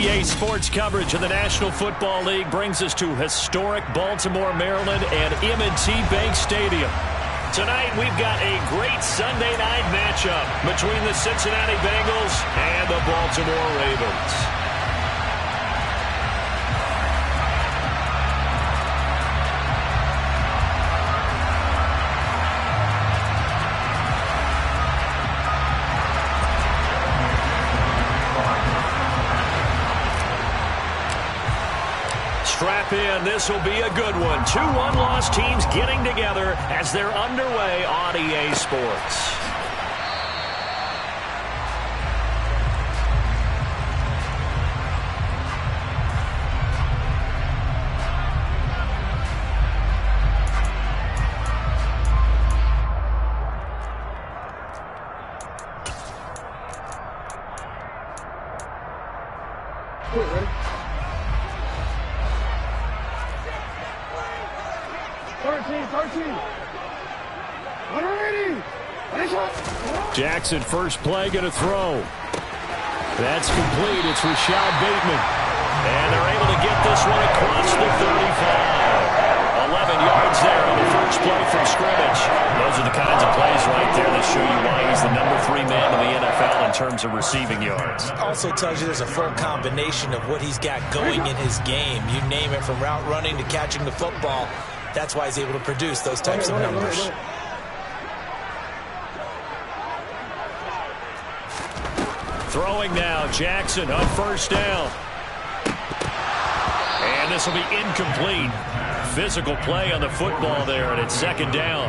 EA Sports coverage of the National Football League brings us to historic Baltimore, Maryland, and M&T Bank Stadium. Tonight, we've got a great Sunday night matchup between the Cincinnati Bengals and the Baltimore Ravens. Strap in. This will be a good one. Two one-loss teams getting together as they're underway on EA Sports. Jackson, first play, going to throw. That's complete. It's Rashad Bateman. And they're able to get this one across the 35. 11 yards there on the first play from scrimmage. Those are the kinds of plays right there that show you why he's the number 3 man in the NFL in terms of receiving yards. Also tells you there's a full combination of what he's got going in his game. You name it, from route running to catching the football. That's why he's able to produce those types of numbers. Throwing now, Jackson on first down. And this will be incomplete. Physical play on the football there, and it's second down.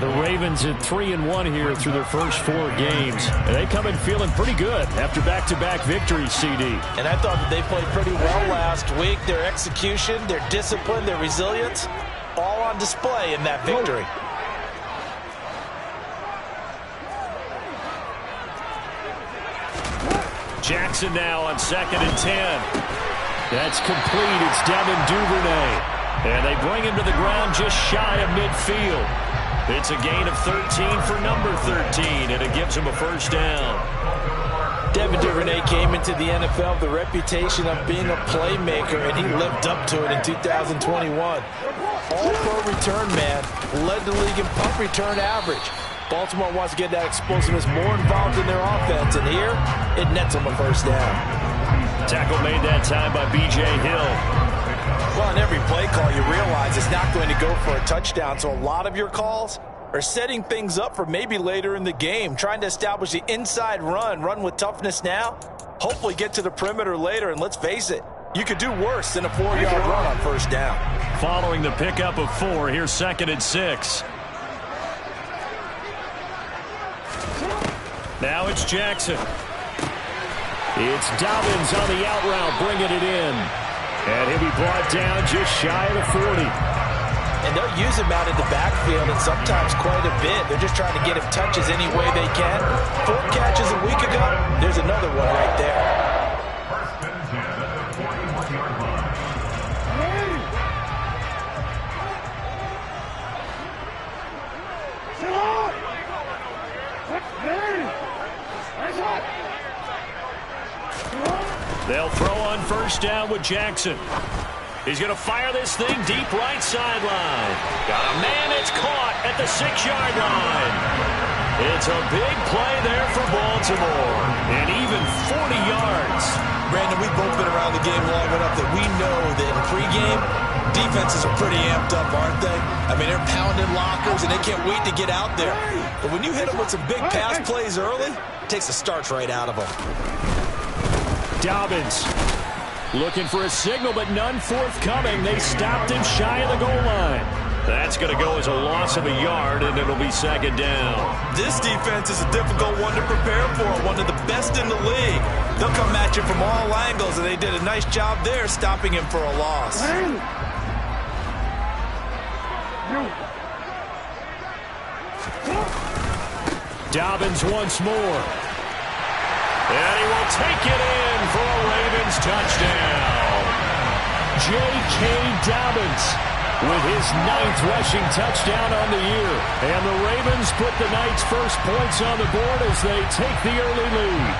The Ravens at 3-1 here through their first 4 games. And they come in feeling pretty good after back-to-back victories, CD. And I thought that they played pretty well last week. Their execution, their discipline, their resilience, all on display in that victory. Jackson now on 2nd and 10. That's complete. It's Devin Duvernay. And they bring him to the ground just shy of midfield. It's a gain of 13 for number 13, and it gives him a first down. Devin Duvernay came into the NFL with the reputation of being a playmaker, and he lived up to it in 2021. All-pro return man, led the league in punt return average. Baltimore wants to get that explosiveness more involved in their offense, and here, it nets them a first down. Tackle made that time by B.J. Hill. Well, on every play call, you realize it's not going to go for a touchdown, so a lot of your calls are setting things up for maybe later in the game, trying to establish the inside run with toughness now, hopefully get to the perimeter later, and let's face it, you could do worse than a 4-yard run on first down. Following the pickup of 4, here's 2nd and 6. Now it's Jackson. It's Dobbins on the out route, bringing it in. And he'll be brought down just shy of the 40. And they'll use him out in the backfield, and sometimes quite a bit. They're just trying to get him touches any way they can. 4 catches a week ago. There's another one right there. They'll throw on first down with Jackson. He's going to fire this thing deep right sideline. Got a man, it's caught at the 6-yard line. It's a big play there for Baltimore. And even 40 yards. Brandon, we've both been around the game long enough that we know that in pregame, defenses are pretty amped up, aren't they? I mean, they're pounding lockers, and they can't wait to get out there. But when you hit them with some big pass plays early, it takes the starch right out of them. Dobbins looking for a signal, but none forthcoming. They stopped him shy of the goal line. That's going to go as a loss of a yard, and it'll be second down. This defense is a difficult one to prepare for, one of the best in the league. They'll come at you from all angles, and they did a nice job there stopping him for a loss. Dobbins once more. And he will take it in for a Ravens touchdown. J.K. Dobbins with his 9th rushing touchdown on the year. And the Ravens put the night's first points on the board as they take the early lead.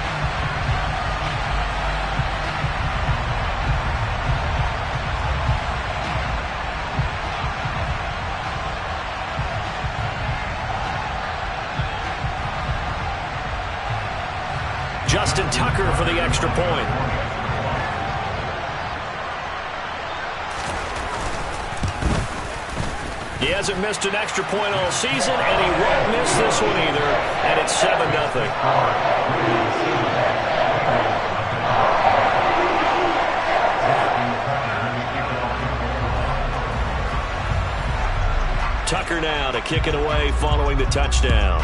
Justin Tucker for the extra point. He hasn't missed an extra point all season, and he won't miss this one either, and it's 7-0. Tucker now to kick it away following the touchdown.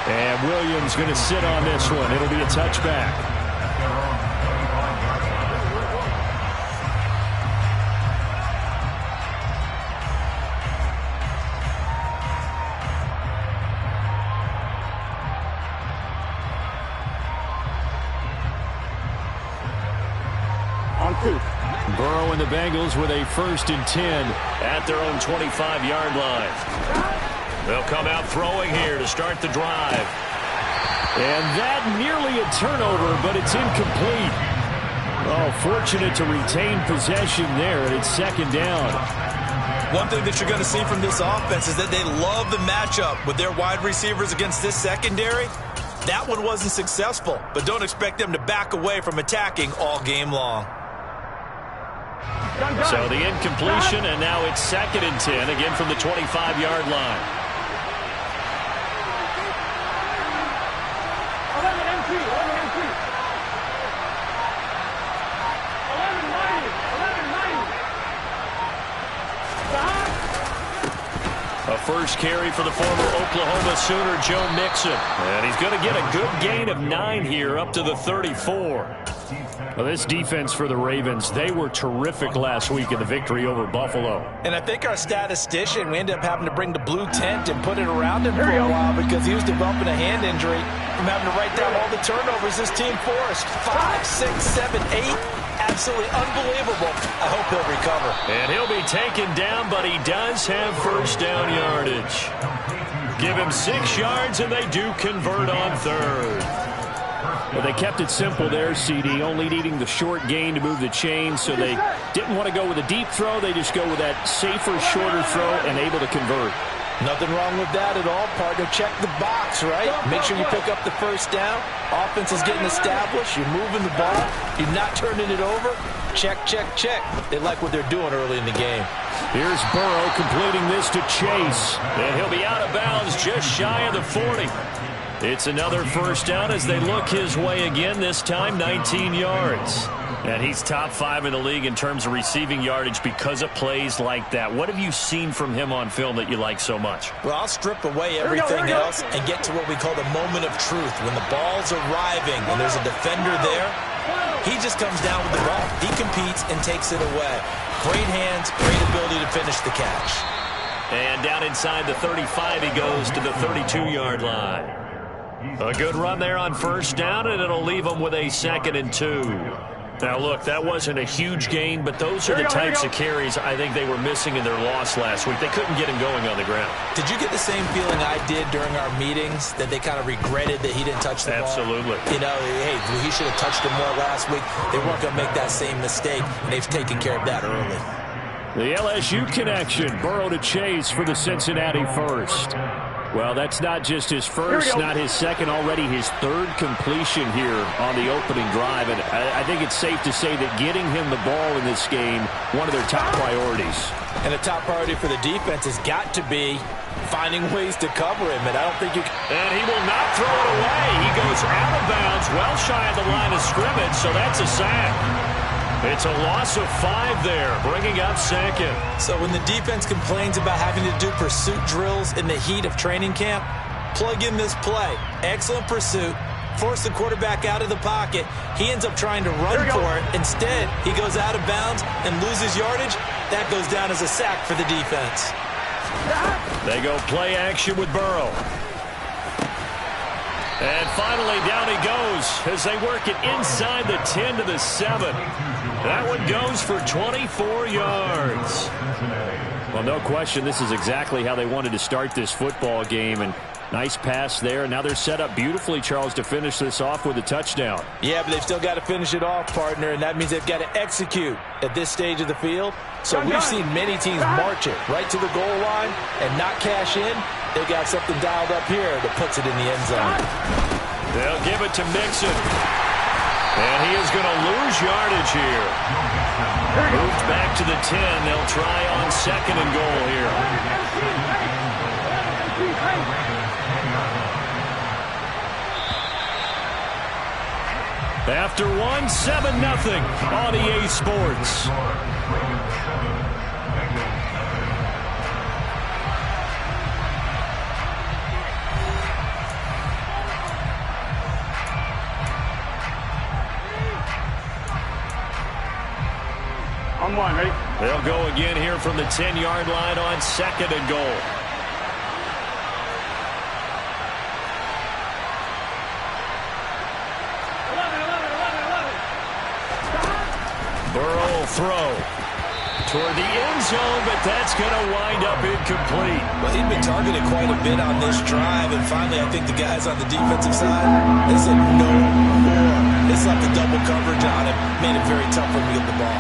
And Williams going to sit on this one. It'll be a touchback. Burrow and the Bengals with a 1st and 10 at their own 25-yard line. They'll come out throwing here to start the drive. And that nearly a turnover, but it's incomplete. Oh, fortunate to retain possession there, and it's 2nd down. One thing that you're going to see from this offense is that they love the matchup with their wide receivers against this secondary. That one wasn't successful, but don't expect them to back away from attacking all game long. So the incompletion, and now it's 2nd and 10, again from the 25-yard line. A first carry for the former Oklahoma Sooner, Joe Mixon. And he's going to get a good gain of 9 here up to the 34. Well, this defense for the Ravens, they were terrific last week in the victory over Buffalo. And I think our statistician, we ended up having to bring the blue tent and put it around him for a while because he was developing a hand injury from having to write down all the turnovers this team forced. 5, 6, 7, 8. Absolutely unbelievable. I hope he'll recover. And he'll be taken down, but he does have 1st down yardage. Give him 6 yards, and they do convert on 3rd. Well, they kept it simple there, CD, only needing the short gain to move the chains, so they didn't want to go with a deep throw. They just go with that safer, shorter throw and able to convert. Nothing wrong with that at all, partner. Check the box, right? Make sure you pick up the 1st down. Offense is getting established. You're moving the ball. You're not turning it over. Check, check, check. They like what they're doing early in the game. Here's Burrow completing this to Chase. And he'll be out of bounds just shy of the 40. It's another 1st down as they look his way again, this time 19 yards. And he's top 5 in the league in terms of receiving yardage because of plays like that. What have you seen from him on film that you like so much? Well, I'll strip away everything else and get to what we call the moment of truth. When the ball's arriving and there's a defender there, he just comes down with the ball. He competes and takes it away. Great hands, great ability to finish the catch. And down inside the 35 he goes to the 32-yard line. A good run there on 1st down, and it'll leave them with a 2nd and 2. Now, look, that wasn't a huge gain, but those are the types of carries I think they were missing in their loss last week. They couldn't get him going on the ground. Did you get the same feeling I did during our meetings, that they kind of regretted that he didn't touch the ball? Absolutely. You know, hey, he should have touched him more last week. They weren't going to make that same mistake, and they've taken care of that early. The LSU connection, Burrow to Chase for the Cincinnati 1st. Well, that's not just his 1st, not his 2nd, already his 3rd completion here on the opening drive. And I think it's safe to say that getting him the ball in this game, one of their top priorities. And a top priority for the defense has got to be finding ways to cover him. And I don't think you can. And he will not throw it away. He goes out of bounds, well shy of the line of scrimmage, so that's a sack. It's a loss of 5 there, bringing up 2nd. So when the defense complains about having to do pursuit drills in the heat of training camp, plug in this play. Excellent pursuit. Force the quarterback out of the pocket. He ends up trying to run for it. Instead, he goes out of bounds and loses yardage. That goes down as a sack for the defense. They go play action with Burrow. And finally, down he goes as they work it inside the 10 to the 7. That one goes for 24 yards. Well, no question, this is exactly how they wanted to start this football game. And Nice pass there. Now they're set up beautifully, Charles, to finish this off with a touchdown. Yeah, but they've still got to finish it off, partner, and that means they've got to execute at this stage of the field. So we've seen many teams march it right to the goal line and not cash in. They got something dialed up here that puts it in the end zone. They'll give it to Mixon. And he is going to lose yardage here. Moved back to the 10. They'll try on 2nd and goal here. After 7-0 on EA Sports. On 1, ready? They'll go again here from the 10-yard line on 2nd and goal. Burrow will throw toward the end zone, but that's going to wind up incomplete. Well, he'd been targeted quite a bit on this drive, and finally I think the guys on the defensive side, they said no more. They slapped the double coverage on him, made it very tough for him to get the ball.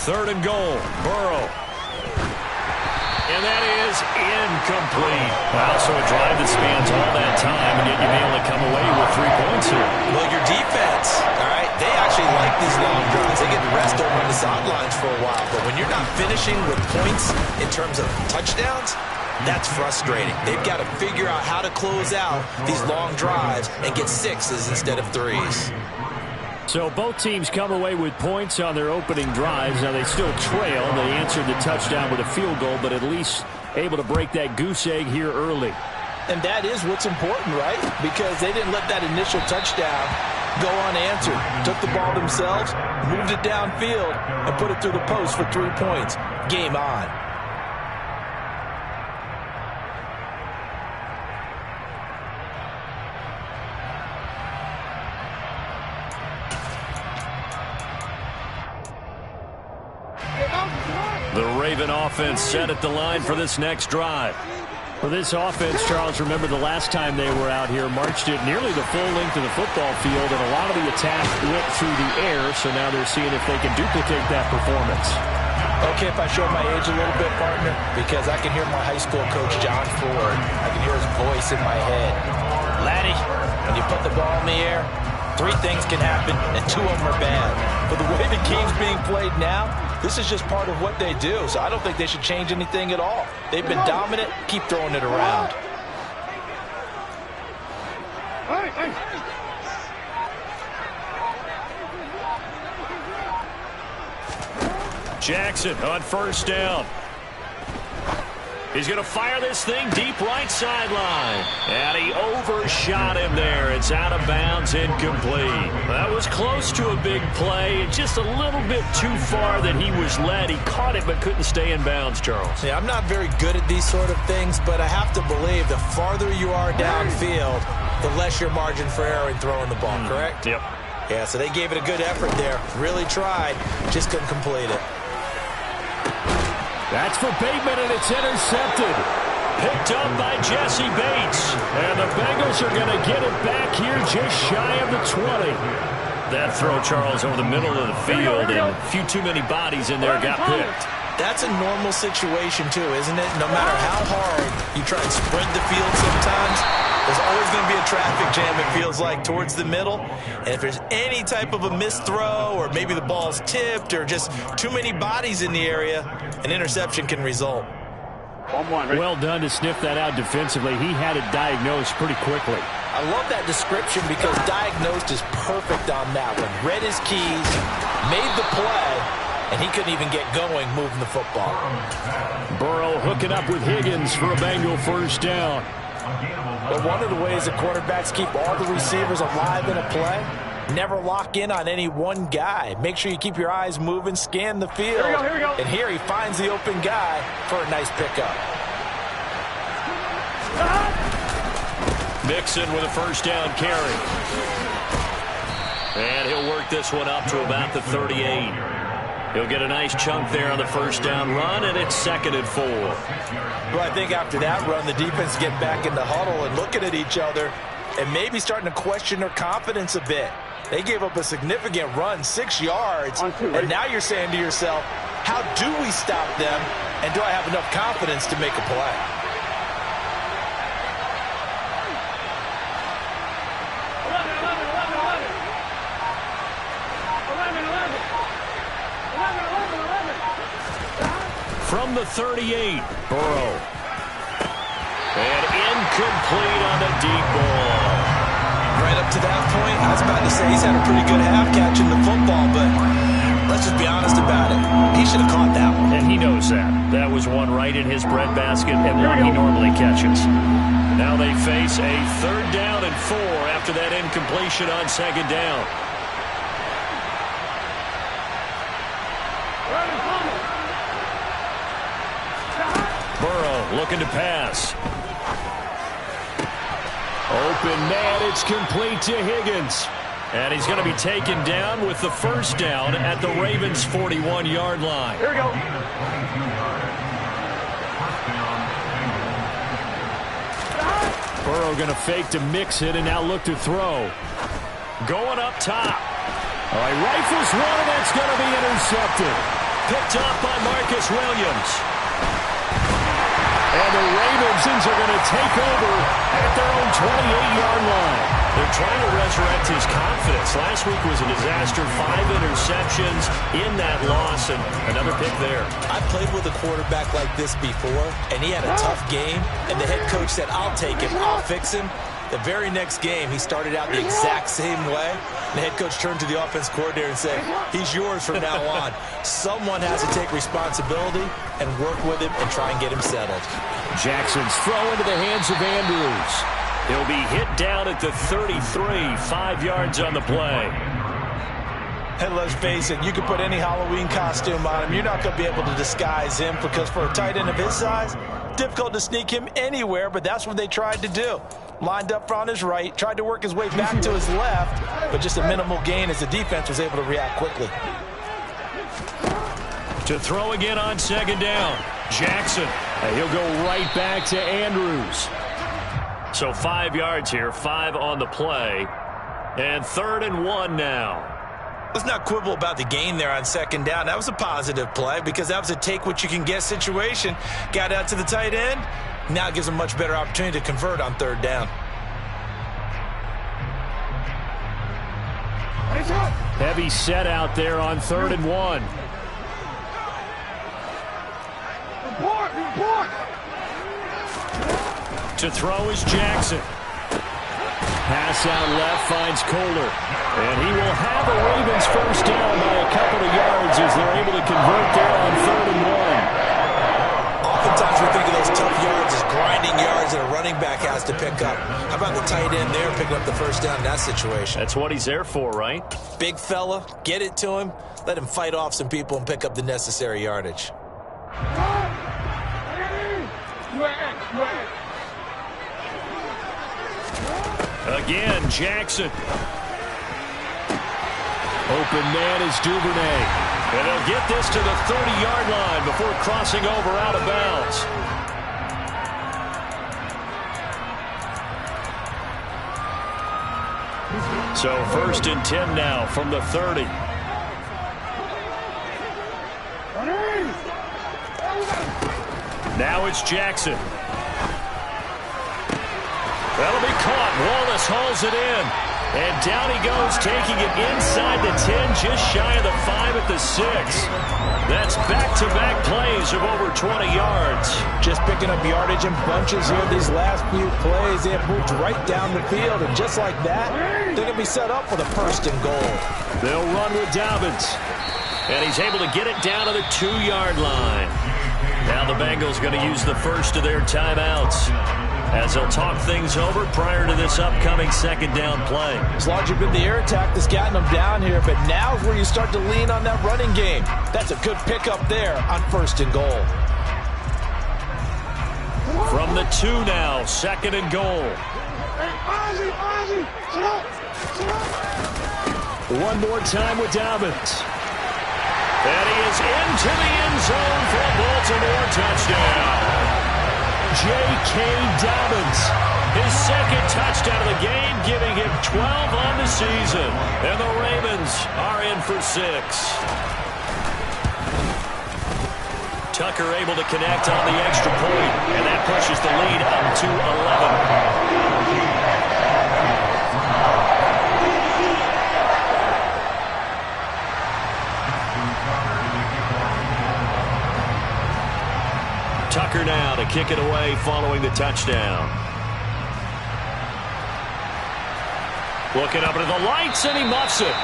Third and goal, Burrow. And that is incomplete. Wow, so a drive that spans all that time, and yet you've been able to come away with 3 points here. Well, your defense, all right, they actually like these long drives. They get rest over on the sidelines for a while, but when you're not finishing with points in terms of touchdowns, that's frustrating. They've got to figure out how to close out these long drives and get 6s instead of 3s. So both teams come away with points on their opening drives. Now they still trail. They answered the touchdown with a field goal, but at least able to break that goose egg here early. And that is what's important, right? Because they didn't let that initial touchdown go unanswered. Took the ball themselves, moved it downfield, and put it through the post for 3 points. Game on. The Raven offense set at the line for this next drive. For this offense, Charles, remember the last time they were out here, marched it nearly the full length of the football field, and a lot of the attack went through the air, so now they're seeing if they can duplicate that performance. Okay, if I show my age a little bit, partner, because I can hear my high school coach, John Ford. I can hear his voice in my head. Laddie, when you put the ball in the air, 3 things can happen, and 2 of them are bad. But the way the game's being played now, this is just part of what they do, so I don't think they should change anything at all. They've been dominant. Keep throwing it around. Jackson on first down. He's going to fire this thing deep right sideline. And he overshot him there. It's out of bounds, incomplete. That was close to a big play. Just a little bit too far that he was led. He caught it but couldn't stay in bounds, Charles. Yeah, I'm not very good at these sort of things, but I have to believe the farther you are downfield, the less your margin for error in throwing the ball, correct? Yep. Yeah, so they gave it a good effort there. Really tried. Just couldn't complete it. That's for Bateman, and it's intercepted. Picked up by Jesse Bates. And the Bengals are going to get it back here just shy of the 20. That throw, Charles, over the middle of the field, and a few too many bodies in there got picked. That's a normal situation, too, isn't it? No matter how hard you try and spread the field sometimes, there's always going to be a traffic jam, it feels like, towards the middle. And if there's any type of a missed throw, or maybe the ball's tipped, or just too many bodies in the area, an interception can result. Well done to sniff that out defensively. He had it diagnosed pretty quickly. I love that description because diagnosed is perfect on that one. Read his keys, made the play, and he couldn't even get going moving the football. Burrow hooking up with Higgins for a Bengal first down. But one of the ways that quarterbacks keep all the receivers alive in a play Never lock in on any one guy. Make sure you keep your eyes moving, scan the field. Here we go. And here he finds the open guy for a nice pickup. Mixon with a first down carry. And he'll work this one up to about the 38. He'll get a nice chunk there on the first down run, and it's 2nd and 4. Well, I think after that run, the defense get back in the huddle and looking at each other and maybe starting to question their confidence a bit. They gave up a significant run, 6 yards, and now you're saying to yourself, how do we stop them, and do I have enough confidence to make a play? From the 38, Burrow. And incomplete on the deep ball. Right up to that point, I was about to say he's had a pretty good half catching the football, but let's just be honest about it. He should have caught that one. And he knows that. That was one right in his breadbasket and one he normally catches. Now they face a 3rd down and 4 after that incompletion on 2nd down. Burrow looking to pass. Open man, it's complete to Higgins. And he's going to be taken down with the first down at the Ravens' 41-yard line. Here we go. Burrow going to fake to mix it and now look to throw. Going up top. All right, rifles one, and that's going to be intercepted. Picked up by Marcus Williams. And the Ravens are going to take over at their own 28-yard line. They're trying to resurrect his confidence. Last week was a disaster. 5 interceptions in that loss, and another pick there. I played with a quarterback like this before, and he had a tough game, and the head coach said, I'll take him, I'll fix him. The very next game, he started out the exact same way. The head coach turned to the offense coordinator and said, he's yours from now on. Someone has to take responsibility and work with him and try and get him settled. Jackson's throw into the hands of Andrews. He'll be hit down at the 33, 5 yards on the play. And let's face it, you can put any Halloween costume on him. You're not going to be able to disguise him because for a tight end of his size, difficult to sneak him anywhere, but that's what they tried to do. Lined up on his right, tried to work his way back to his left, but just a minimal gain as the defense was able to react quickly. To throw again on 2nd down. Jackson. And he'll go right back to Andrews. So 5 yards here, 5 on the play. And 3rd and 1 now. Let's not quibble about the gain there on 2nd down. That was a positive play because that was a take-what-you-can-get situation. Got out to the tight end. Now it gives him a much better opportunity to convert on 3rd down. Heavy set out there on 3rd and 1. To throw is Jackson. Pass out left finds Kohler. And he will have a Ravens first down by a couple of yards as they're able to convert there on 3rd and 1. Oftentimes we think of those tough yards as grinding yards that a running back has to pick up. How about the tight end there picking up the first down in that situation? That's what he's there for, right? Big fella, get it to him, let him fight off some people and pick up the necessary yardage. Again, Jackson. Open man is Duvernay. And they'll get this to the 30-yard line before crossing over out of bounds. So 1st and 10 now from the 30. Now it's Jackson. That'll be caught. Wallace hauls it in. And down he goes, taking it inside the 10, just shy of the 5 at the 6. That's back-to-back plays of over 20 yards. Just picking up yardage in bunches here these last few plays. They have moved right down the field, and just like that, they're going to be set up with a 1st and goal. They'll run with Dobbins. And he's able to get it down to the 2-yard line. Now the Bengals going to use the first of their timeouts. as they'll talk things over prior to this upcoming second down play. It's largely been the air attack that's gotten them down here, but now's where you start to lean on that running game. That's a good pickup there on 1st and goal. From the 2 now, 2nd and goal. One more time with Dobbins. And he is into the end zone for a Baltimore touchdown. J.K. Dobbins, his 2nd touchdown of the game, giving him 12 on the season. And the Ravens are in for 6. Tucker able to connect on the extra point, and that pushes the lead up to 11. Tucker now to kick it away following the touchdown. Looking up into the lights, and he muffs it.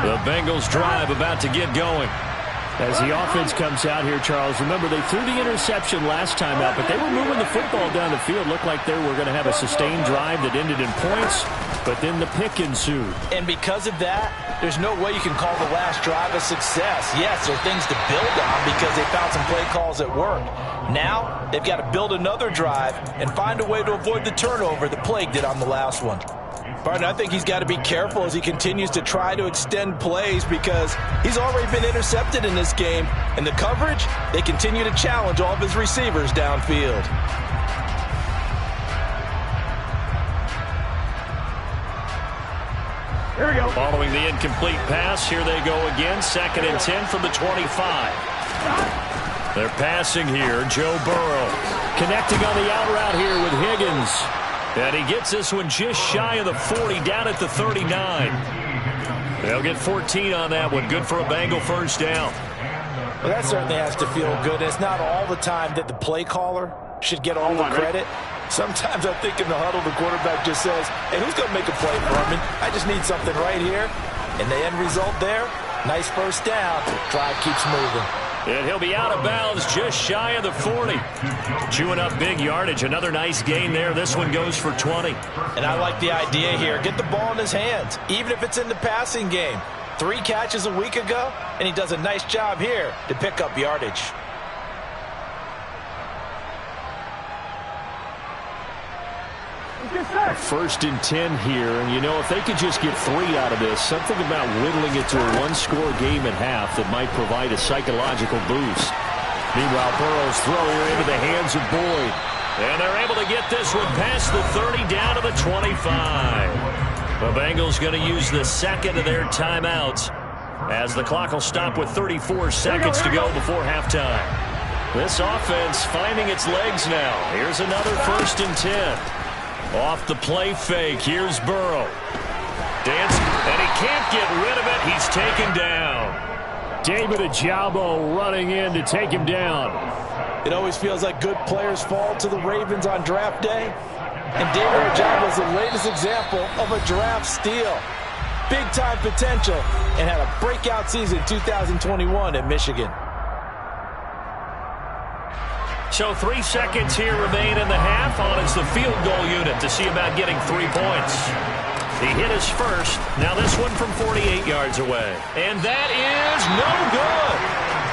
The Bengals drive about to get going. As the offense comes out here, Charles, remember they threw the interception last time out, but they were moving the football down the field. Looked like they were going to have a sustained drive that ended in points, but then the pick ensued. And because of that, there's no way you can call the last drive a success. Yes, there are things to build on because they found some play calls at work. Now, they've got to build another drive and find a way to avoid the turnover that plagued it on the last one. Partner, I think he's got to be careful as he continues to try to extend plays because he's already been intercepted in this game. And the coverage, they continue to challenge all of his receivers downfield. Here we go. Following the incomplete pass, here they go again. 2nd and 10 from the 25. They're passing here. Joe Burrow connecting on the out route here with Higgins. And he gets this one just shy of the 40, down at the 39. They'll get 14 on that one. Good for a Bengal 1st down. Well, that certainly has to feel good. It's not all the time that the play caller should get all the credit. Sometimes I think in the huddle, the quarterback just says, hey, who's going to make a play for me? I just need something right here. And the end result there, nice 1st down. Drive keeps moving. And he'll be out of bounds just shy of the 40. Chewing up big yardage. Another nice gain there. This one goes for 20. And I like the idea here. Get the ball in his hands, even if it's in the passing game. 3 catches a week ago, and he does a nice job here to pick up yardage. First and 10 here, and you know, if they could just get 3 out of this, something about whittling it to a 1-score game at half that might provide a psychological boost. Meanwhile, Burrow's throw here into the hands of Boyd. And they're able to get this one past the 30 down to the 25. The Bengals going to use the 2nd of their timeouts as the clock will stop with 34 seconds to go before halftime. This offense finding its legs now. Here's another 1st and 10. Off the play fake, here's Burrow. Dancing, and he can't get rid of it. He's taken down. David Ojabo running in to take him down. It always feels like good players fall to the Ravens on draft day. And David Ojabo is the latest example of a draft steal. Big-time potential and had a breakout season 2021 at Michigan. So 3 seconds here remain in the half on as the field goal unit to see about getting 3 points. He hit his first. Now this one from 48 yards away. And that is no good.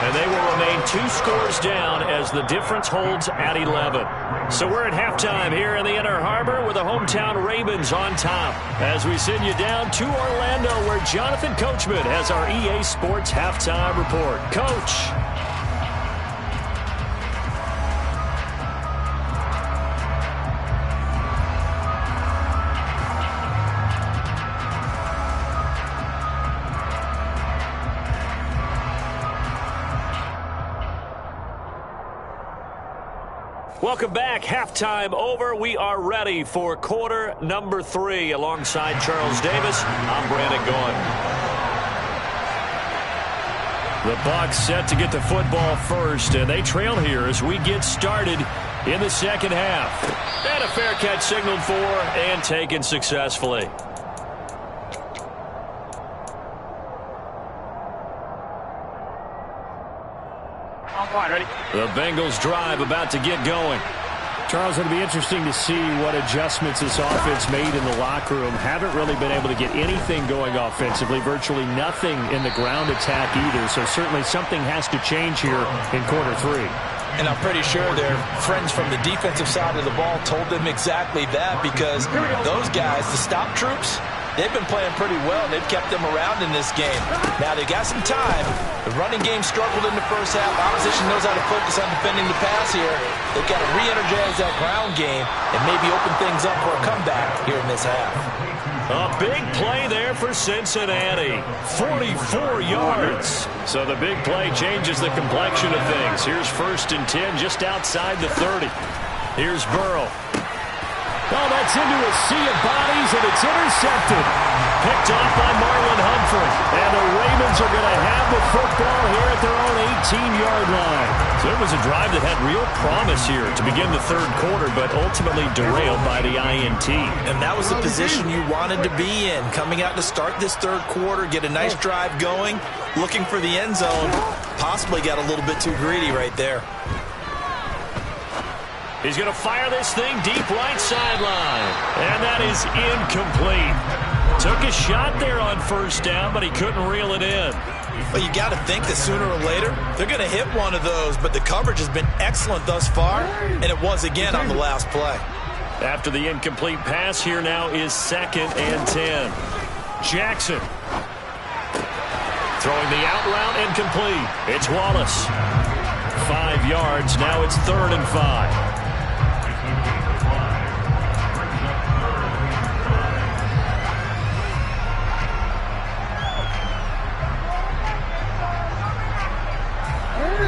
And they will remain 2 scores down as the difference holds at 11. So we're at halftime here in the Inner Harbor with the hometown Ravens on top. As we send you down to Orlando where Jonathan Coachman has our EA Sports halftime report. Coach. Welcome back. Halftime over. We are ready for quarter number 3. Alongside Charles Davis, I'm Brandon Gaughan. The Bucs set to get the football first, and they trail here as we get started in the second half. And a fair catch signaled for and taken successfully. I'm fine, ready? The Bengals drive about to get going. Charles, it'll be interesting to see what adjustments this offense made in the locker room. Haven't really been able to get anything going offensively, virtually nothing in the ground attack either. So certainly something has to change here in quarter three. And I'm pretty sure their friends from the defensive side of the ball told them exactly that, because those guys, the stop troops, they've been playing pretty well, and they've kept them around in this game. Now, they got some time. The running game struggled in the first half. Opposition knows how to focus on defending the pass here. They've got to re-energize that ground game and maybe open things up for a comeback here in this half. A big play there for Cincinnati. 44 yards. So the big play changes the complexion of things. Here's 1st and 10 just outside the 30. Here's Burrow. Oh, that's into a sea of bodies, and it's intercepted. Picked off by Marlon Humphrey. And the Ravens are going to have the football here at their own 18-yard line. So it was a drive that had real promise here to begin the third quarter, but ultimately derailed by the INT. And that was the position you wanted to be in. Coming out to start this third quarter, get a nice drive going, looking for the end zone. Possibly got a little bit too greedy right there. He's going to fire this thing deep right sideline. And that is incomplete. Took a shot there on 1st down, but he couldn't reel it in. Well, you got to think that sooner or later, they're going to hit one of those, but the coverage has been excellent thus far, and it was again on the last play. After the incomplete pass, here now is 2nd and 10. Jackson. Throwing the out route incomplete. It's Wallace. 5 yards. Now it's 3rd and 5.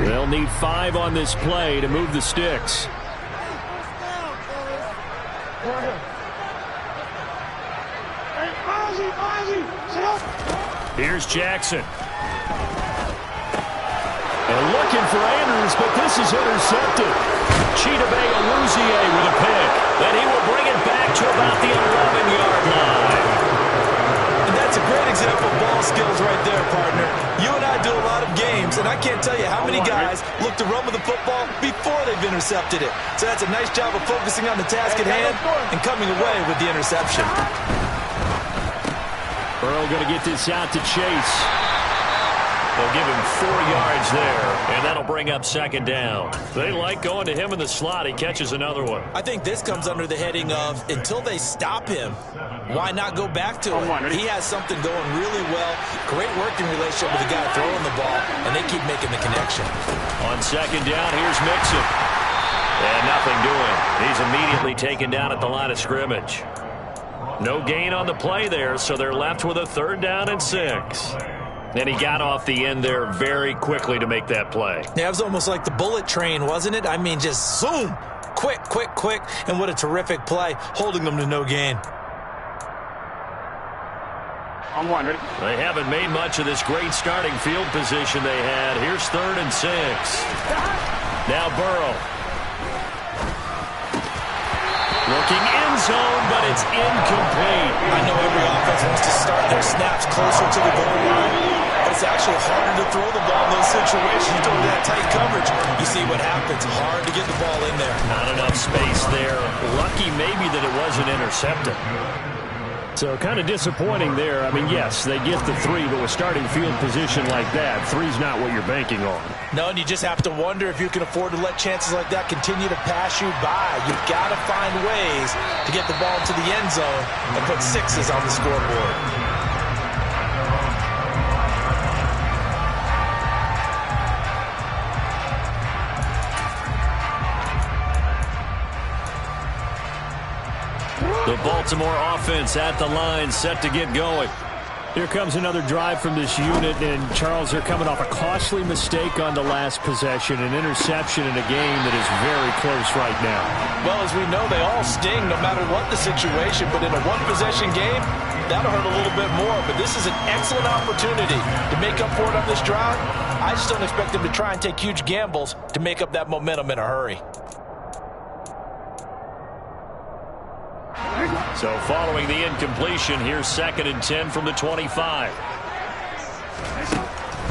They'll need 5 on this play to move the sticks. Here's Jackson. And looking for Andrews, but this is intercepted. Chidobe Awuzie with a pick. And he will bring it back to about the 11-yard line. And that's a great example of ball skills right there, partner. You and I do a lot of games, and I can't tell you how many guys look to run with the football before they've intercepted it. So that's a nice job of focusing on the task at hand and coming away with the interception. Burrow going to get this out to Chase. They'll give him 4 yards there, and that'll bring up 2nd down. They like going to him in the slot. He catches another one. I think this comes under the heading of, until they stop him, why not go back to him? He has something going really well. Great working relationship with the guy throwing the ball, and they keep making the connection. On 2nd down, here's Mixon. And nothing doing. He's immediately taken down at the line of scrimmage. No gain on the play there, so they're left with a 3rd down and 6. And he got off the end there very quickly to make that play. Yeah, it was almost like the bullet train, wasn't it? I mean, just zoom. Quick, quick, quick. And what a terrific play, holding them to no gain. I'm 1, ready? They haven't made much of this great starting field position they had. Here's 3rd and 6. Now Burrow. Looking end zone, but it's incomplete. I know every offense wants to start their snaps closer to the goal line, but it's actually harder to throw the ball in those situations. You throw that tight coverage, you see what happens. Hard to get the ball in there. Not enough space there. Lucky maybe that it wasn't intercepted. So kind of disappointing there. I mean, yes, they get the 3, but with starting field position like that, 3's not what you're banking on. No, and you just have to wonder if you can afford to let chances like that continue to pass you by. You've got to find ways to get the ball to the end zone and put 6s on the scoreboard. The Baltimore offense at the line, set to get going. Here comes another drive from this unit, and Charles, they're coming off a costly mistake on the last possession, an interception in a game that is very close right now. Well, as we know, they all sting no matter what the situation, but in a one-possession game, that'll hurt a little bit more. But this is an excellent opportunity to make up for it on this drive. I just don't expect them to try and take huge gambles to make up that momentum in a hurry. So following the incompletion, here's 2nd and 10 from the 25.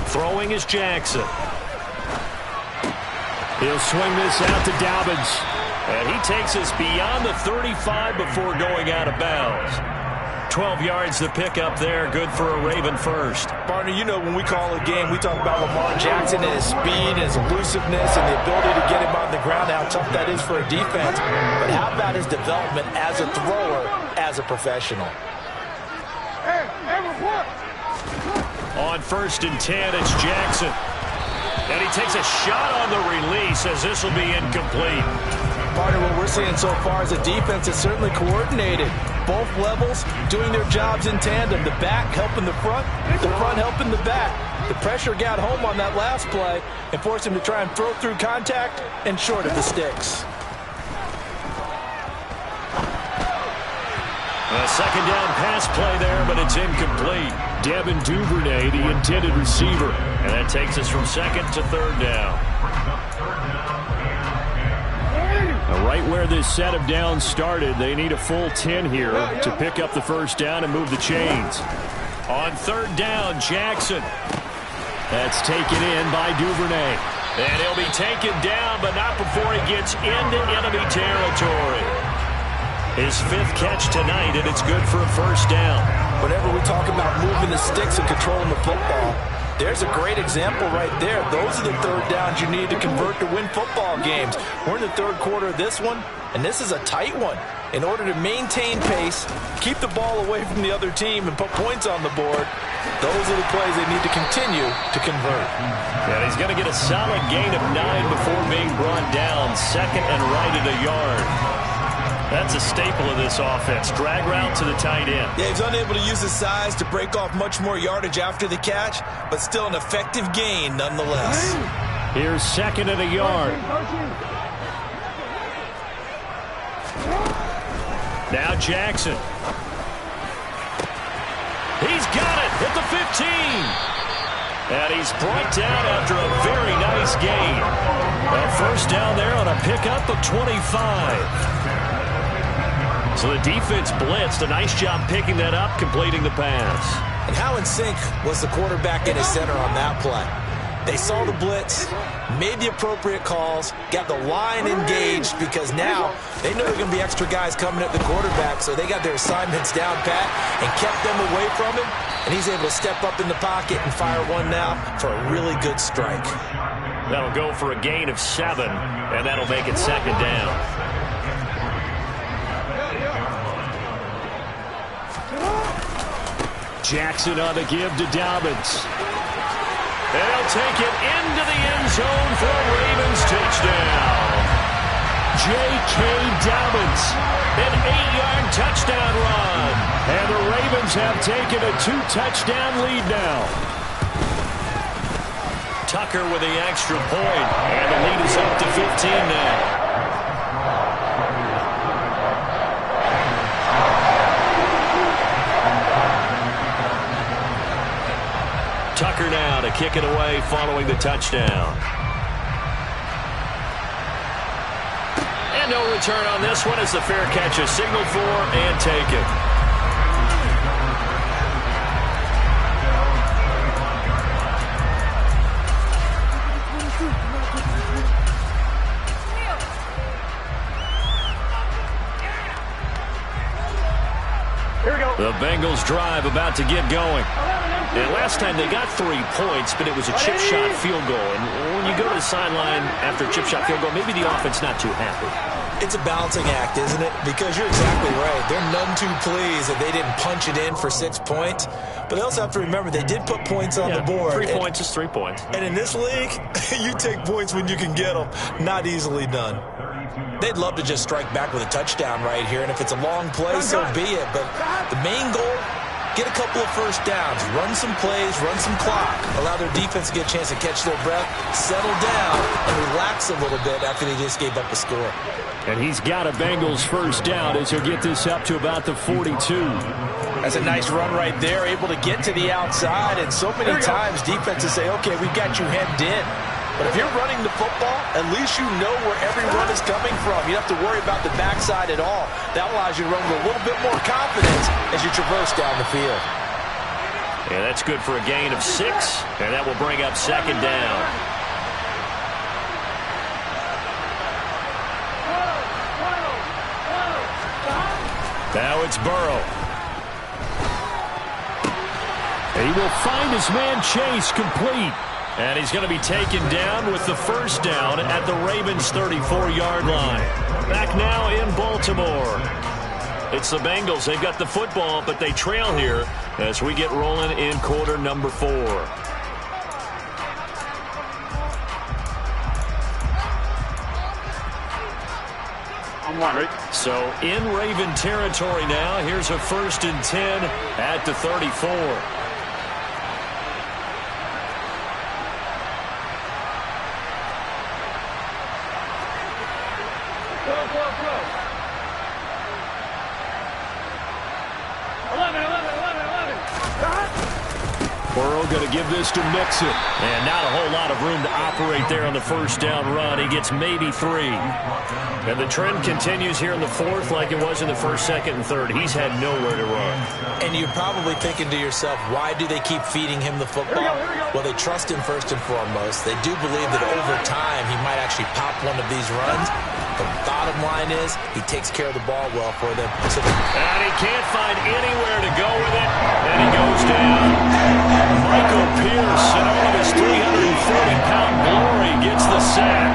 Throwing is Jackson. He'll swing this out to Dobbins. And he takes us beyond the 35 before going out of bounds. 12 yards to pick up there. Good for a Raven first. Partner, you know when we call a game, we talk about Lamar Jackson and his speed, his elusiveness, and the ability to get him on the ground, how tough that is for a defense. But how about his development as a thrower, as a professional? On 1st and 10, it's Jackson. And he takes a shot on the release as this will be incomplete. Partner, what we're seeing so far is a defense that's certainly coordinated. Both levels doing their jobs in tandem. The back helping the front helping the back. The pressure got home on that last play and forced him to try and throw through contact and short of the sticks. A 2nd down pass play there, but it's incomplete. Devin Duvernay, the intended receiver. And that takes us from 2nd to 3rd down. Right where this set of downs started, they need a full 10 here to pick up the 1st down and move the chains. On 3rd down, Jackson. That's taken in by Duvernay. And he'll be taken down, but not before he gets into enemy territory. His 5th catch tonight, and it's good for a 1st down. Whenever we talk about moving the sticks and controlling the football, there's a great example right there. Those are the 3rd downs you need to convert to win football games. We're in the 3rd quarter of this one, and this is a tight one. In order to maintain pace, keep the ball away from the other team, and put points on the board, those are the plays they need to continue to convert. And he's going to get a solid gain of 9 before being brought down. 2nd and right at a yard. That's a staple of this offense. Drag route to the tight end. Yeah, he's unable to use his size to break off much more yardage after the catch, but still an effective gain nonetheless. Here's 2nd and a yard. Now Jackson. He's got it at the 15. And he's brought down after a very nice gain. A 1st down there on a pickup of 25. So the defense blitzed. A nice job picking that up, completing the pass. And how in sync was the quarterback and his center on that play? They saw the blitz, made the appropriate calls, got the line engaged because now they know there are going to be extra guys coming at the quarterback, so they got their assignments down pat and kept them away from him, and he's able to step up in the pocket and fire one now for a really good strike. That'll go for a gain of 7, and that'll make it 2nd down. Jackson on the give to Dobbins. And he'll take it into the end zone for a Ravens touchdown. J.K. Dobbins, an 8-yard touchdown run. And the Ravens have taken a 2-touchdown lead now. Tucker with the extra point, and the lead is up to 15 now. Tucker now to kick it away following the touchdown. And no return on this one as the fair catch is signaled for and taken. Here we go. The Bengals drive about to get going. And last time they got 3 points, but it was a chip shot field goal. And when you go to the sideline after a chip shot field goal, maybe the offense not too happy. It's a balancing act, isn't it? Because you're exactly right. They're none too pleased that they didn't punch it in for 6 points. But they also have to remember they did put points on the board. 3 points is 3 points. And in this league, you take points when you can get them. Not easily done. They'd love to just strike back with a touchdown right here. And if it's a long play, so be it. But the main goal, get a couple of first downs, run some plays, run some clock, allow their defense to get a chance to catch their breath, settle down, and relax a little bit after they just gave up a score. And he's got a Bengals first down as he'll get this up to about the 42. That's a nice run right there, able to get to the outside, and so many times defenses say, okay, we've got you hemmed in. But if you're running the football, at least you know where every run is coming from. You don't have to worry about the backside at all. That allows you to run with a little bit more confidence as you traverse down the field. Yeah, that's good for a gain of 6, and that will bring up second down. Now it's Burrow. He will find his man Chase complete. And he's going to be taken down with the first down at the Ravens' 34-yard line. Back now in Baltimore. It's the Bengals. They've got the football, but they trail here as we get rolling in quarter number 4. I'm wondering. So in Raven territory now. Here's a 1st and 10 at the 34. Burrow going to give this to Mixon. And not a whole lot of room to operate there on the first down run. He gets maybe 3. And the trend continues here in the 4th like it was in the 1st, 2nd, and 3rd. He's had nowhere to run. And you're probably thinking to yourself, why do they keep feeding him the football? Well, they trust him first and foremost. They do believe that over time he might actually pop one of these runs. The bottom line is he takes care of the ball well for them. And he can't find anywhere to go with it. And he goes down. Michael Pierce, in all of his 340-pound glory, gets the sack.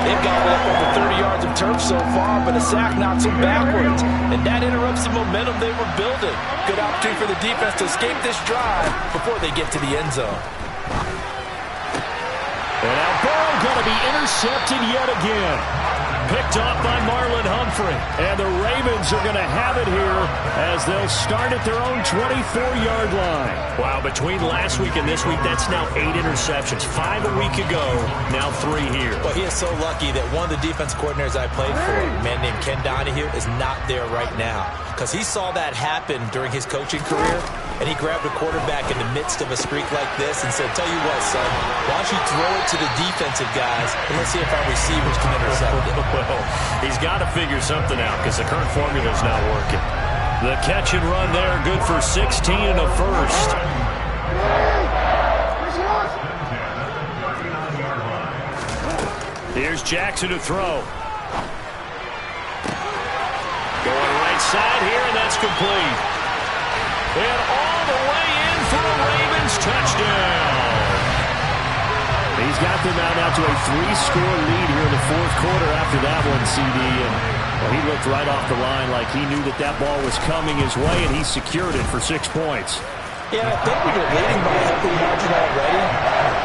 They've got over 30 yards of turf so far, but a sack knocks them backwards. And that interrupts the momentum they were building. Good opportunity for the defense to escape this drive before they get to the end zone. And now Burrow going to be intercepted yet again. Picked off by Marlon Humphrey. And the Ravens are going to have it here as they'll start at their own 24-yard line. Wow, between last week and this week, that's now 8 interceptions. 5 a week ago, now 3 here. Well, he is so lucky that one of the defense coordinators I played for, a man named Ken Donahue, is not there right now. Because he saw that happen during his coaching career, and he grabbed a quarterback in the midst of a streak like this and said, tell you what, son, why don't you throw it to the defensive guys, and let's see if our receivers can intercept it. Well, he's got to figure something out because the current formula is not working. The catch and run there, good for 16 and a first. Here's Jackson to throw. Going right side here, and that's complete. And all the way in for a Ravens touchdown. He's got them out now to a 3-score lead here in the 4th quarter after that one, CD. And well, he looked right off the line like he knew that that ball was coming his way, and he secured it for 6 points. Yeah, I think when you're leading by a healthy margin already,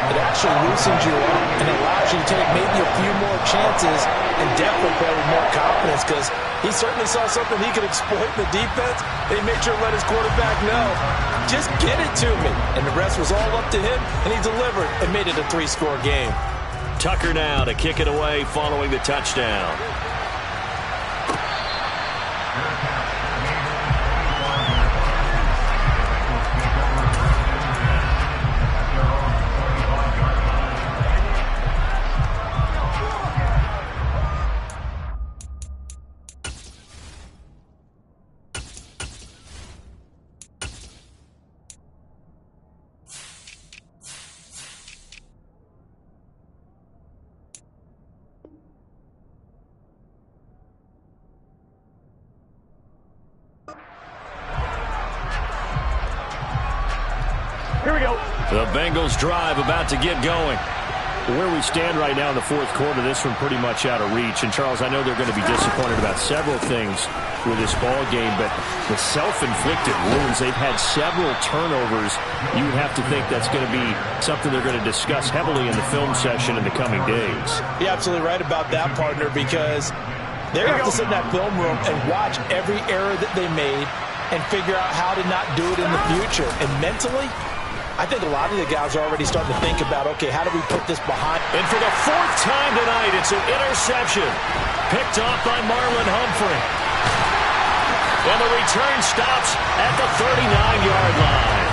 it actually loosens you up and allows you to take maybe a few more chances and definitely play with more confidence because he certainly saw something he could exploit in the defense. He made sure to let his quarterback know, just get it to me. And the rest was all up to him, and he delivered and made it a 3-score game. Tucker now to kick it away following the touchdown. Here we go. The Bengals drive about to get going. Where we stand right now in the 4th quarter, this one pretty much out of reach. And, Charles, I know they're going to be disappointed about several things with this ball game, but the self-inflicted wounds, they've had several turnovers. You would have to think that's going to be something they're going to discuss heavily in the film session in the coming days. You're absolutely right about that, partner, because they're going to have to sit in that film room and watch every error that they made, and figure out how to not do it in the future. And mentally, I think a lot of the guys are already starting to think about, okay, how do we put this behind? And for the 4th time tonight, it's an interception. Picked off by Marlon Humphrey. And the return stops at the 39-yard line.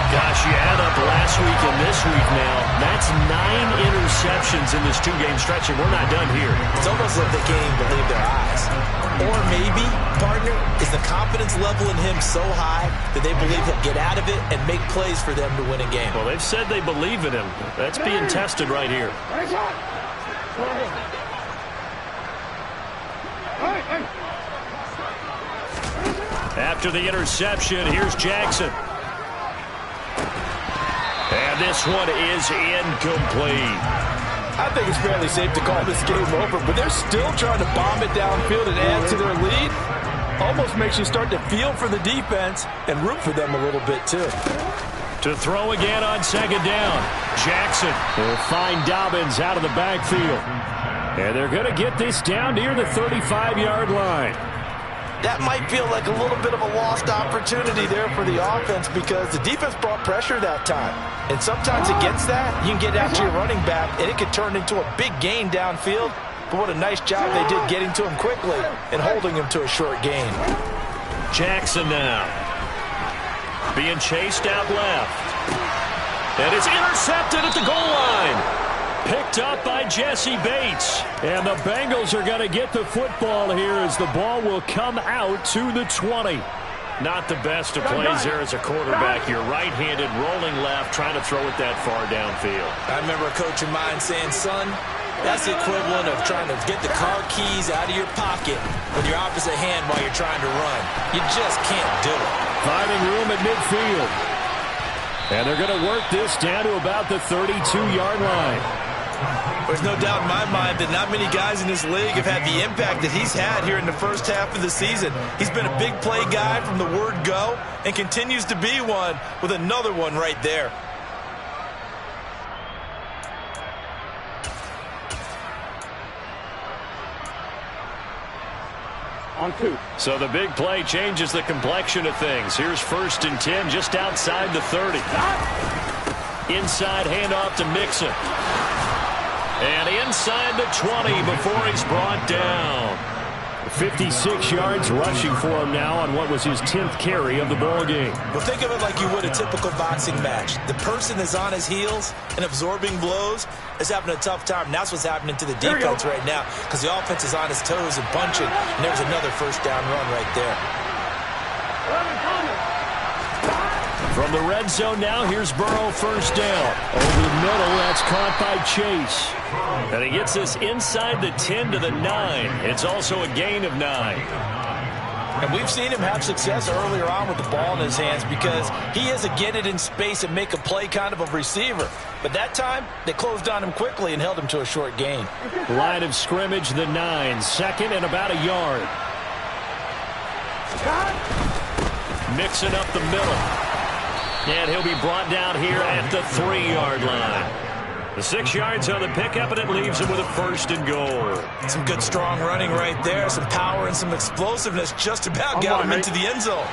Gosh, you add up last week and this week now. That's 9 interceptions in this 2-game stretch, and we're not done here. It's almost like they can't even believe their eyes. Or maybe, partner, is the confidence level in him so high that they believe he'll get out of it and make plays for them to win a game. Well, they've said they believe in him. That's being tested right here. After the interception, here's Jackson. And this one is incomplete. I think it's fairly safe to call this game over, but they're still trying to bomb it downfield and add to their lead. Almost makes you start to feel for the defense and root for them a little bit, too. To throw again on 2nd down. Jackson will find Dobbins out of the backfield. And they're going to get this down near the 35-yard line. That might feel like a little bit of a lost opportunity there for the offense because the defense brought pressure that time. And sometimes against that, you can get out to your running back, and it could turn into a big gain downfield. But what a nice job they did getting to him quickly and holding him to a short gain. Jackson now. Being chased out left. And it's intercepted at the goal line. Picked up by Jesse Bates. And the Bengals are going to get the football here as the ball will come out to the 20. Not the best of plays there as a quarterback. You're right-handed, rolling left, trying to throw it that far downfield. I remember a coach of mine saying, son, that's the equivalent of trying to get the car keys out of your pocket with your opposite hand while you're trying to run. You just can't do it. Finding room at midfield. And they're going to work this down to about the 32-yard line. There's no doubt in my mind that not many guys in this league have had the impact that he's had here in the first half of the season. He's been a big play guy from the word go and continues to be one with another one right there. On 2. So the big play changes the complexion of things. Here's 1st and 10 just outside the 30. Inside handoff to Mixon. And inside the 20 before he's brought down. 56 yards rushing for him now on what was his 10th carry of the ball game. Well, think of it like you would a typical boxing match. The person is on his heels and absorbing blows is having a tough time. And that's what's happening to the defense right now because the offense is on his toes and punching. And there's another 1st down run right there. From the red zone now, here's Burrow 1st down. Over the middle, that's caught by Chase. And he gets this inside the 10 to the 9. It's also a gain of 9. And we've seen him have success earlier on with the ball in his hands because he is a get it in space and make a play kind of a receiver. But that time, they closed on him quickly and held him to a short gain. Line of scrimmage, the 9. 2nd and about a yard. Mixing up the middle. And he'll be brought down here at the 3-yard line. The 6 yards on the pickup, and it leaves him with a 1st and goal. Some good strong running right there. Some power and some explosiveness just about got him into the end zone.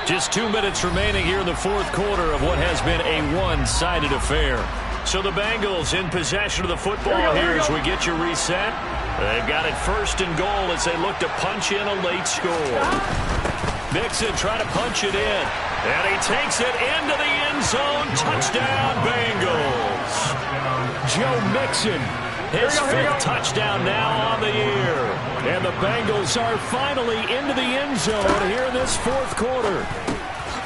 Just 2 minutes remaining here in the 4th quarter of what has been a one-sided affair. So the Bengals in possession of the football here as we get you reset. They've got it 1st and goal as they look to punch in a late score. Mixon trying to punch it in. And he takes it into the end zone. Touchdown, Bengals. Joe Mixon, his 5th touchdown now on the year. And the Bengals are finally into the end zone here in this 4th quarter.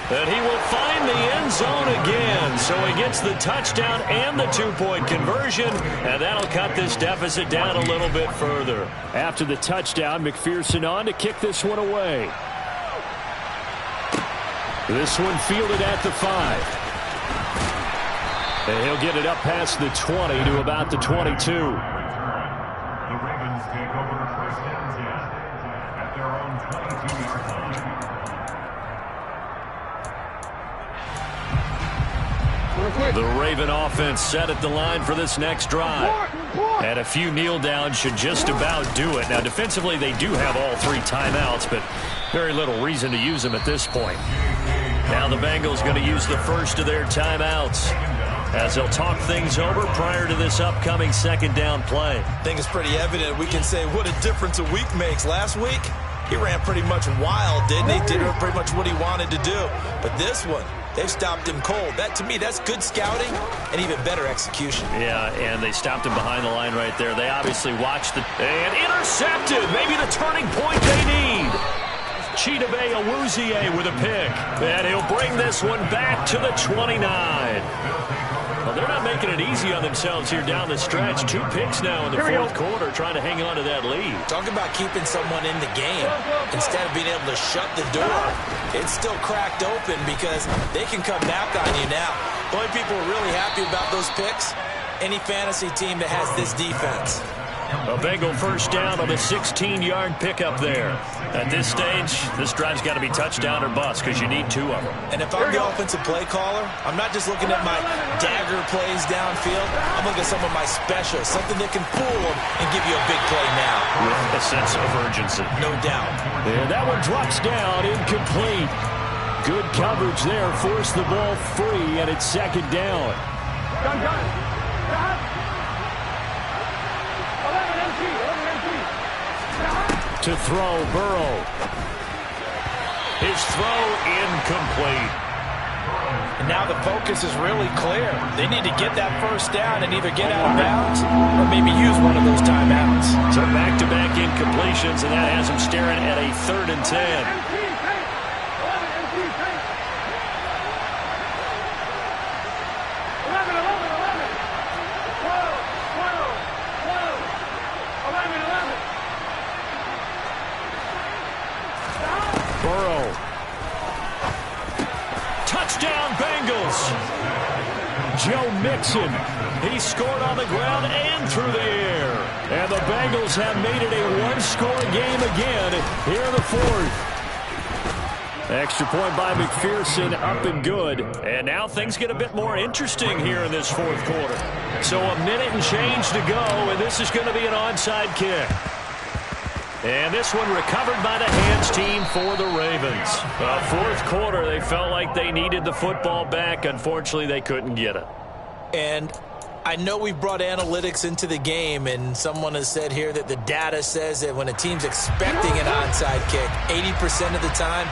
And he will find the end zone again. So he gets the touchdown and the 2-point conversion. And that'll cut this deficit down a little bit further. After the touchdown, McPherson on to kick this one away. This one fielded at the 5. And he'll get it up past the 20 to about the 22. The Ravens take over 1st and 10 at their own 22-yard line. The Raven offense set at the line for this next drive. And a few kneel downs should just about do it. Now, defensively, they do have all 3 timeouts, but very little reason to use them at this point. Now the Bengals going to use the first of their timeouts as they'll talk things over prior to this upcoming second down play. I think it's pretty evident. We can say what a difference a week makes. Last week, he ran pretty much wild, didn't he? Did pretty much what he wanted to do. But this one, they stopped him cold. That, to me, that's good scouting and even better execution. Yeah, and they stopped him behind the line right there. They obviously watched it and intercepted. Maybe the turning point they need. Chidobe Awuzie with a pick. And he'll bring this one back to the 29. Well, they're not making it easy on themselves here down the stretch. 2 picks now in the fourth quarter trying to hang on to that lead. Talk about keeping someone in the game instead of being able to shut the door. It's still cracked open because they can come back on you now. The only people who are really happy about those picks, any fantasy team that has this defense. A Bengal first down on the 16-yard pickup there. At this stage, this drive's got to be touchdown or bust because you need 2 of them. And if I'm the offensive play caller, I'm not just looking at my dagger plays downfield. I'm looking at some of my specials, something that can fool them and give you a big play now. With a sense of urgency. No doubt. And that one drops down, incomplete. Good coverage there, forced the ball free, and it's second down. To throw, Burrow. His throw incomplete. And now the focus is really clear. They need to get that first down and either get out of bounds or maybe use one of those timeouts. So back-to-back incompletions, and that has them staring at a 3rd and 10. Burrow. Touchdown, Bengals. Joe Mixon. He scored on the ground and through the air. And the Bengals have made it a 1-score game again here in the 4th. Extra point by McPherson, up and good. And now things get a bit more interesting here in this 4th quarter. So a minute and change to go, and this is going to be an onside kick. And this one recovered by the hands team for the Ravens. 4th quarter, they felt like they needed the football back. Unfortunately, they couldn't get it. And I know we've brought analytics into the game, and someone has said here that the data says that when a team's expecting an onside kick, 80% of the time,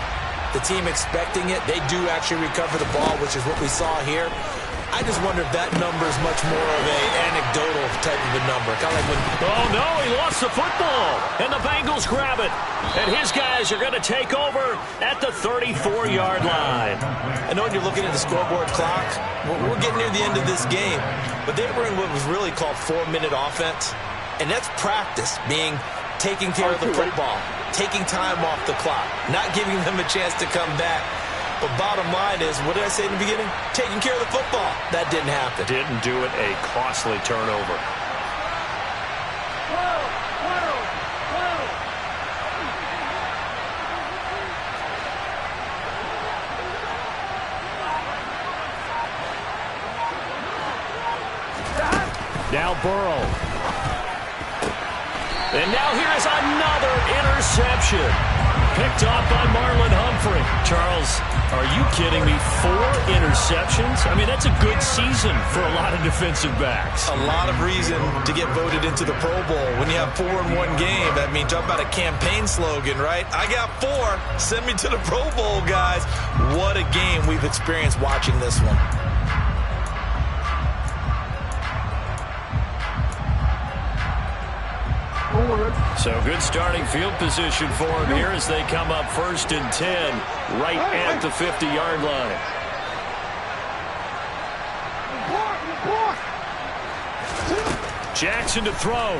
the team expecting it, they do actually recover the ball, which is what we saw here. I just wonder if that number is much more of an anecdotal type of a number. Kind of like when... Oh, no, he lost the football. And the Bengals grab it. And his guys are going to take over at the 34-yard line. I know when you're looking at the scoreboard clock, we're getting near the end of this game. But they were in what was really called 4-minute offense. And that's practice, being taking care of the football, taking time off the clock, not giving them a chance to come back. But bottom line is, what did I say in the beginning? Taking care of the football. That didn't happen. Didn't do it. A costly turnover. Now Burrow. And now here is another interception. Picked off by Marlon Humphrey. Charles, are you kidding me? 4 interceptions? I mean, that's a good season for a lot of defensive backs. A lot of reason to get voted into the Pro Bowl. When you have 4 in one game, I mean, talk about a campaign slogan, right? I got 4. Send me to the Pro Bowl, guys. What a game we've experienced watching this one. So good starting field position for him here as they come up 1st and 10 right at the 50-yard line. Jackson to throw.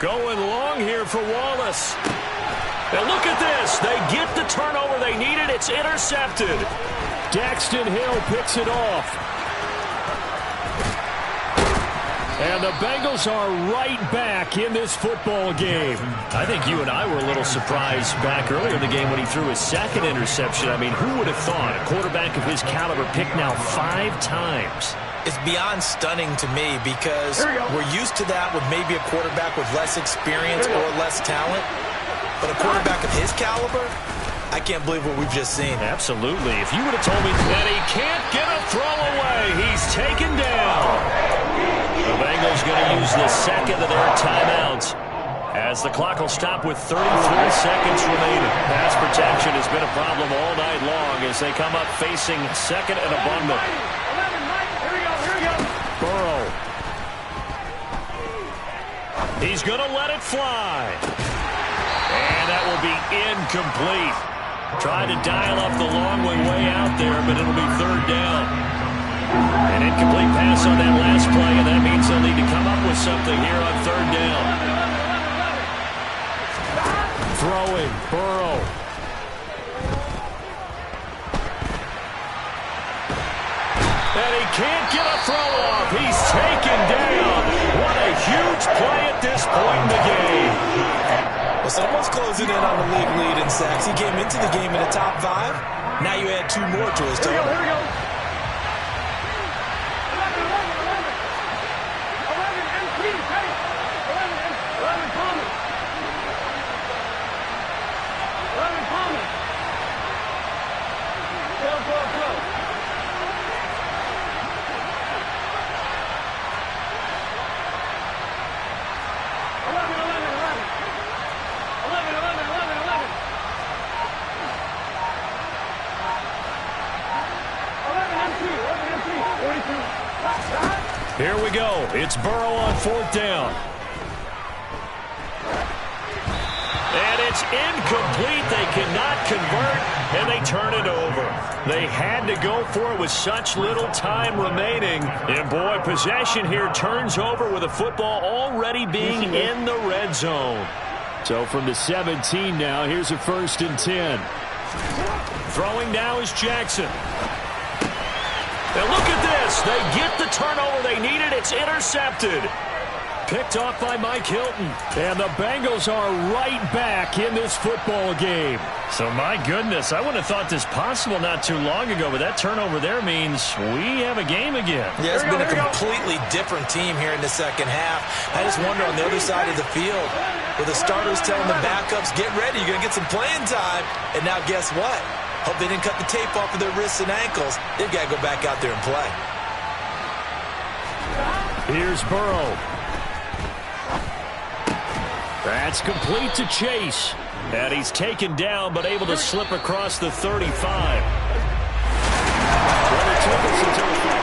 Going long here for Wallace. And look at this. They get the turnover they needed. It's intercepted. Daxton Hill picks it off. And the Bengals are right back in this football game. I think you and I were a little surprised back earlier in the game when he threw his second interception. I mean, who would have thought a quarterback of his caliber picked now 5 times? It's beyond stunning to me because we're used to that with maybe a quarterback with less experience or less talent. But a quarterback of his caliber, I can't believe what we've just seen. Absolutely. If you would have told me that he can't get a throw away, he's taken down. The Bengals going to use the second of their timeouts as the clock will stop with 33 seconds remaining. Pass protection has been a problem all night long as they come up facing second and abundant. Burrow. He's going to let it fly. And that will be incomplete. Tried to dial up the long way out there, but it'll be third down. An incomplete pass on that last play, and that means they'll need to come up with something here on third down. Throwing, Burrow. And he can't get a throw off. He's taken down. What a huge play at this point in the game. Well, someone's closing in on the league lead in sacks. He came into the game in the top 5. Now you add 2 more to his total. Here we go. 11 Palmer. 12. Here we go. It's Burrow on 4th down. And it's incomplete. They cannot convert, and they turn it over. They had to go for it with such little time remaining. And, boy, possession here turns over with the football already being in the red zone. So from the 17 now, here's a 1st and 10. Throwing now is Jackson. And look at this. They get the turnover they needed. It's intercepted. Picked off by Mike Hilton. And the Bengals are right back in this football game. So, my goodness, I wouldn't have thought this possible not too long ago, but that turnover there means we have a game again. Yeah, it's been a completely different team here in the second half. I just wonder on the other side of the field, with the starters telling the backups, get ready, you're going to get some playing time. And now guess what? Hope they didn't cut the tape off of their wrists and ankles. They've got to go back out there and play. Here's Burrow. That's complete to Chase. And he's taken down, but able to slip across the 35. Well, it took us until